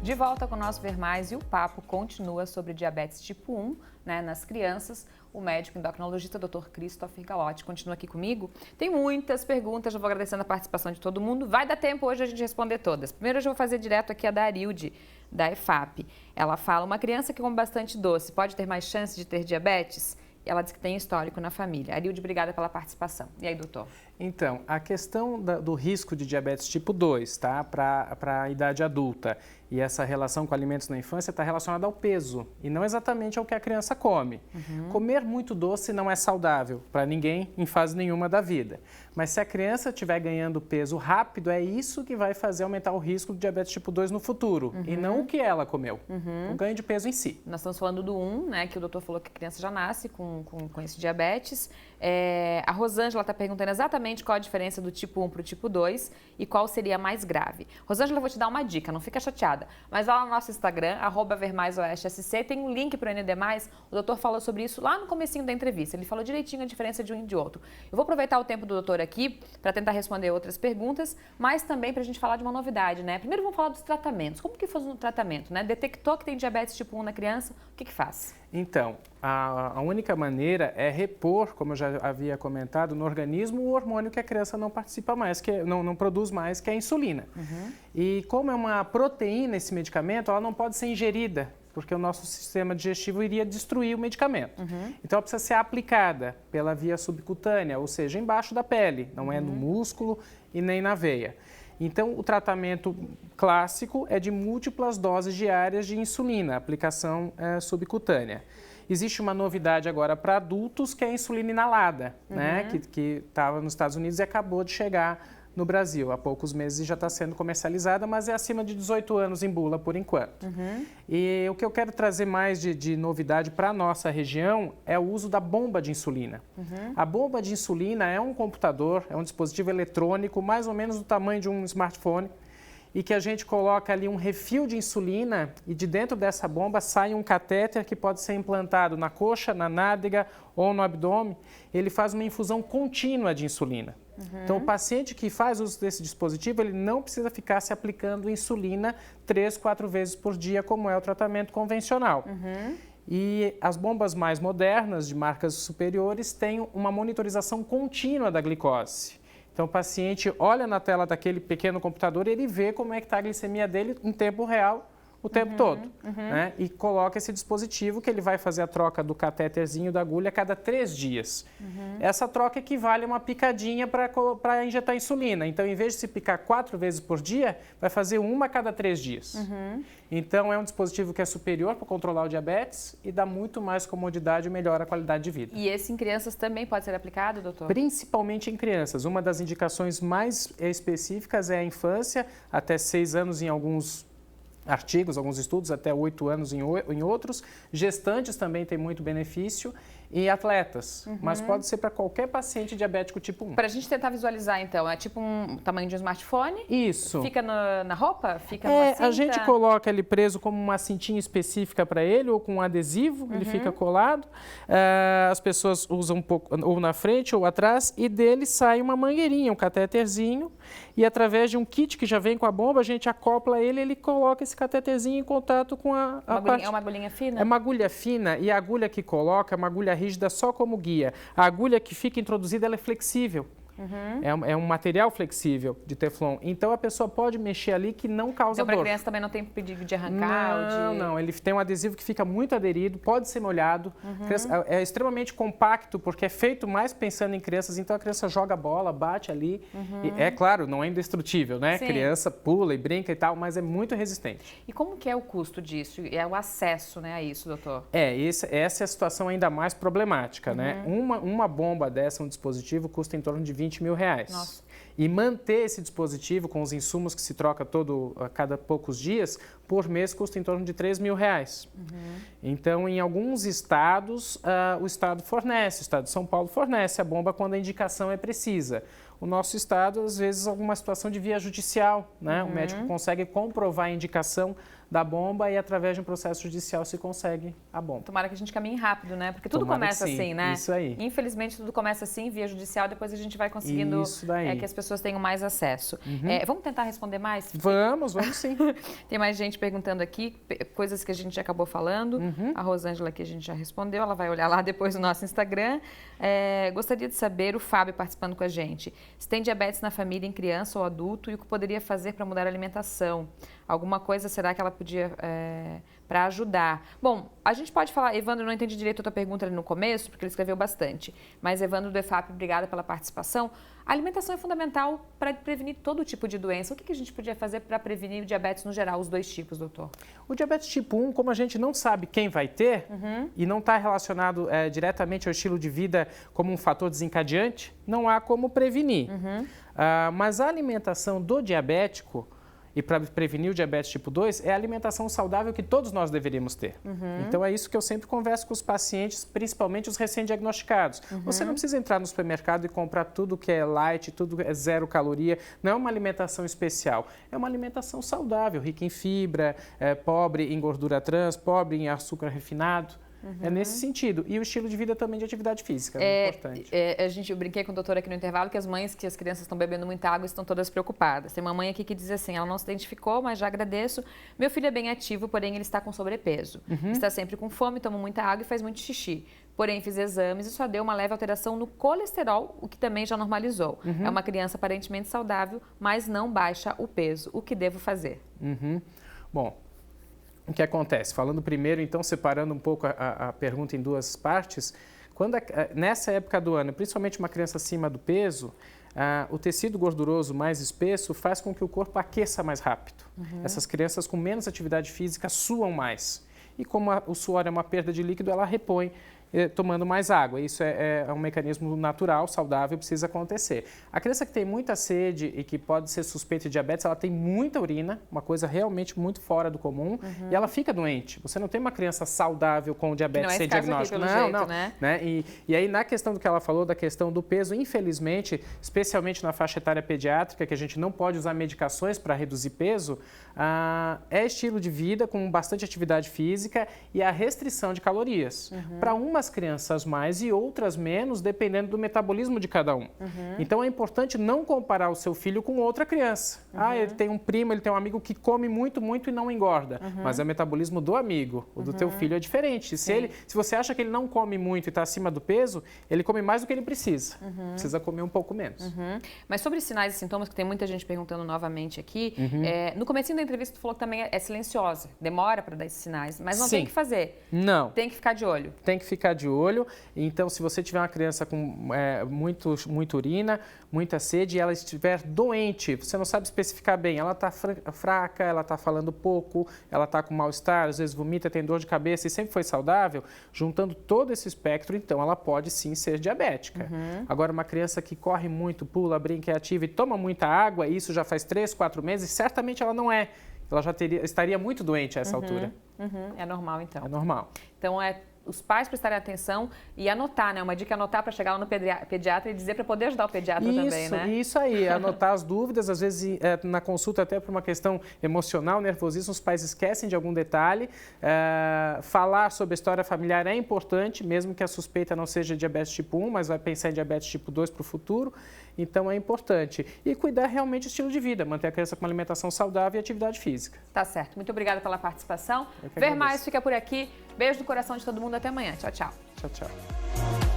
De volta com o nosso Ver Mais e o papo continua sobre diabetes tipo 1, nas crianças. O médico endocrinologista Dr. Christopher Galotti continua aqui comigo. Tem muitas perguntas, eu vou agradecendo a participação de todo mundo. Vai dar tempo hoje a gente responder todas. Primeiro eu vou fazer direto aqui a da Arilde, da EFAP. Ela fala, uma criança que come bastante doce pode ter mais chance de ter diabetes? Ela diz que tem histórico na família. Arilde, obrigada pela participação. E aí, doutor? Então, a questão do risco de diabetes tipo 2, tá? Para a idade adulta e essa relação com alimentos na infância está relacionada ao peso e não exatamente ao que a criança come. Comer muito doce não é saudável para ninguém em fase nenhuma da vida. Mas se a criança estiver ganhando peso rápido, é isso que vai fazer aumentar o risco de diabetes tipo 2 no futuro e não o que ela comeu, o ganho de peso em si. Nós estamos falando do 1, que o doutor falou que a criança já nasce com esse diabetes. A Rosângela está perguntando exatamente qual a diferença do tipo 1 para o tipo 2 e qual seria mais grave. Rosângela, eu vou te dar uma dica, não fica chateada, mas lá no nosso Instagram, @vermaisoestsc, tem um link para o ND+, o doutor falou sobre isso lá no comecinho da entrevista, ele falou direitinho a diferença de um e de outro. Eu vou aproveitar o tempo do doutor aqui para tentar responder outras perguntas, mas também para a gente falar de uma novidade, Primeiro vamos falar dos tratamentos. Como que faz o tratamento, Detectou que tem diabetes tipo 1 na criança, o que faz? Então, a única maneira é repor, como eu já havia comentado, no organismo o hormônio que a criança não participa mais, que não produz mais, que é a insulina. E como é uma proteína esse medicamento, ela não pode ser ingerida, porque o nosso sistema digestivo iria destruir o medicamento. Então, ela precisa ser aplicada pela via subcutânea, ou seja, embaixo da pele, não é no músculo e nem na veia. Então, o tratamento clássico é de múltiplas doses diárias de insulina, aplicação subcutânea. Existe uma novidade agora para adultos, que é a insulina inalada, que estava nos Estados Unidos e acabou de chegar no Brasil. Há poucos meses já está sendo comercializada, mas é acima de 18 anos em bula por enquanto. E o que eu quero trazer mais de novidade para a nossa região é o uso da bomba de insulina. A bomba de insulina é um computador, é um dispositivo eletrônico, mais ou menos do tamanho de um smartphone, e que a gente coloca ali um refil de insulina e de dentro dessa bomba sai um catéter que pode ser implantado na coxa, na nádega ou no abdômen. Ele faz uma infusão contínua de insulina. Então, o paciente que faz uso desse dispositivo, ele não precisa ficar se aplicando insulina 3, 4 vezes por dia, como é o tratamento convencional. E as bombas mais modernas, de marcas superiores, têm uma monitorização contínua da glicose. Então, o paciente olha na tela daquele pequeno computador e ele vê como é que está a glicemia dele em tempo real, o tempo todo. E coloca esse dispositivo que ele vai fazer a troca do catéterzinho da agulha a cada 3 dias. Essa troca equivale a uma picadinha para injetar insulina. Então, em vez de se picar 4 vezes por dia, vai fazer uma a cada 3 dias. Então, é um dispositivo que é superior para controlar o diabetes e dá muito mais comodidade e melhora a qualidade de vida. E esse em crianças também pode ser aplicado, doutor? Principalmente em crianças. Uma das indicações mais específicas é a infância, até 6 anos em alguns artigos, alguns estudos, até 8 anos em outros. Gestantes também têm muito benefício e atletas, mas pode ser para qualquer paciente diabético tipo 1. Para a gente tentar visualizar, então, é tipo um tamanho de um smartphone? Isso. Fica na roupa? Fica numa cinta? A gente coloca ele preso como uma cintinha específica para ele ou com um adesivo, ele fica colado. As pessoas usam um pouco ou na frente ou atrás e dele sai uma mangueirinha, um catéterzinho e através de um kit que já vem com a bomba, a gente acopla ele coloca esse catéterzinho em contato com a parte... É uma agulhinha fina? É uma agulha fina e a agulha que coloca é uma agulha rígida só como guia. A agulha que fica introduzida ela é flexível. É um material flexível de teflon. Então, a pessoa pode mexer ali que não causa dor. Então, para a criança também não tem perigo de arrancar? Não. Ele tem um adesivo que fica muito aderido, pode ser molhado. É extremamente compacto, porque é feito mais pensando em crianças. Então, a criança joga a bola, bate ali. E, é claro, não é indestrutível, né? Sim. Criança pula e brinca e tal, mas é muito resistente. E como que é o custo disso? É o acesso, a isso, doutor? Essa é a situação ainda mais problemática, né? Uma bomba dessa, um dispositivo, custa em torno de R$20 mil. Nossa. E manter esse dispositivo com os insumos que se troca a cada poucos dias, por mês custa em torno de R$3 mil. Então, em alguns estados, o estado fornece, o estado de São Paulo fornece a bomba quando a indicação é precisa. O nosso estado, às vezes, alguma situação de via judicial, né? O médico consegue comprovar a indicação da bomba e através de um processo judicial se consegue a bomba. Tomara que a gente caminhe rápido, né? Porque tudo Tomara começa que sim. assim, né? Isso aí. Infelizmente, tudo começa assim, via judicial, depois a gente vai conseguindo que as pessoas tenham mais acesso. Vamos tentar responder mais? Vamos sim. Tem mais gente perguntando aqui, coisas que a gente já acabou falando. A Rosângela que a gente já respondeu, ela vai olhar lá depois no nosso Instagram. Gostaria de saber, o Fábio participando com a gente, se tem diabetes na família em criança ou adulto e o que poderia fazer para mudar a alimentação. Alguma coisa será que ela podia para ajudar? Bom, a gente pode falar, Evandro, não entendi direito a tua pergunta ali no começo, porque ele escreveu bastante, mas Evandro do EFAP, obrigada pela participação. A alimentação é fundamental para prevenir todo tipo de doença. O que a gente podia fazer para prevenir o diabetes no geral, os dois tipos, doutor? O diabetes tipo 1, como a gente não sabe quem vai ter e não está relacionado diretamente ao estilo de vida como um fator desencadeante, não há como prevenir. Mas a alimentação do diabético, e para prevenir o diabetes tipo 2, é a alimentação saudável que todos nós deveríamos ter. Então, é isso que eu sempre converso com os pacientes, principalmente os recém-diagnosticados. Você não precisa entrar no supermercado e comprar tudo que é light, tudo que é zero caloria. Não é uma alimentação especial. É uma alimentação saudável, rica em fibra, pobre em gordura trans, pobre em açúcar refinado. É nesse sentido. E o estilo de vida também de atividade física, é importante. Eu brinquei com o doutor aqui no intervalo que as mães, que as crianças estão bebendo muita água, estão todas preocupadas. Tem uma mãe aqui que diz assim, ela não se identificou, mas já agradeço. Meu filho é bem ativo, porém ele está com sobrepeso. Está sempre com fome, toma muita água e faz muito xixi. Porém, fiz exames e só deu uma leve alteração no colesterol, o que também já normalizou. É uma criança aparentemente saudável, mas não baixa o peso. O que devo fazer? Bom, o que acontece? Falando primeiro, então, separando um pouco a pergunta em duas partes, nessa época do ano, principalmente uma criança acima do peso, o tecido gorduroso mais espesso faz com que o corpo aqueça mais rápido. Essas crianças com menos atividade física suam mais. E como o suor é uma perda de líquido, ela repõe tomando mais água. Isso é um mecanismo natural, saudável, precisa acontecer. A criança que tem muita sede e que pode ser suspeita de diabetes, ela tem muita urina, uma coisa realmente muito fora do comum, e ela fica doente. Você não tem uma criança saudável com diabetes sem diagnóstico. Não. Né? E aí, na questão do que ela falou, da questão do peso, infelizmente, especialmente na faixa etária pediátrica, que a gente não pode usar medicações para reduzir peso, é estilo de vida com bastante atividade física e a restrição de calorias. Para umas crianças mais e outras menos, dependendo do metabolismo de cada um. Então, é importante não comparar o seu filho com outra criança. Ele tem um primo, ele tem um amigo que come muito, muito e não engorda. Mas é o metabolismo do amigo. O do teu filho é diferente. Se você acha que ele não come muito e está acima do peso, ele come mais do que ele precisa. Precisa comer um pouco menos. Mas sobre sinais e sintomas, que tem muita gente perguntando novamente aqui, no comecinho da entrevista tu falou que também é silenciosa, demora para dar esses sinais, mas não tem que fazer. Não. Tem que ficar de olho. Tem que ficar de olho. Então, se você tiver uma criança com muita urina, muita sede e ela estiver doente, você não sabe especificar bem, ela está fraca, ela está falando pouco, ela está com mal-estar, às vezes vomita, tem dor de cabeça e sempre foi saudável, juntando todo esse espectro, então ela pode sim ser diabética. Agora, uma criança que corre muito, pula, brinca, é ativa e toma muita água, e isso já faz 3, 4 meses, certamente ela não é. Ela já estaria muito doente a essa altura. É normal, então. É normal. Então, os pais prestarem atenção e anotar, né? Uma dica é anotar para chegar lá no pediatra e dizer para poder ajudar o pediatra também, né? Isso aí, anotar as dúvidas, às vezes na consulta até por uma questão emocional, nervosismo, os pais esquecem de algum detalhe. Falar sobre a história familiar é importante, mesmo que a suspeita não seja diabetes tipo 1, mas vai pensar em diabetes tipo 2 para o futuro. Então, é importante. E cuidar realmente do estilo de vida, manter a criança com uma alimentação saudável e atividade física. Tá certo. Muito obrigada pela participação. Ver Mais fica por aqui. Beijo no coração de todo mundo. Até amanhã. Tchau, tchau. Tchau, tchau.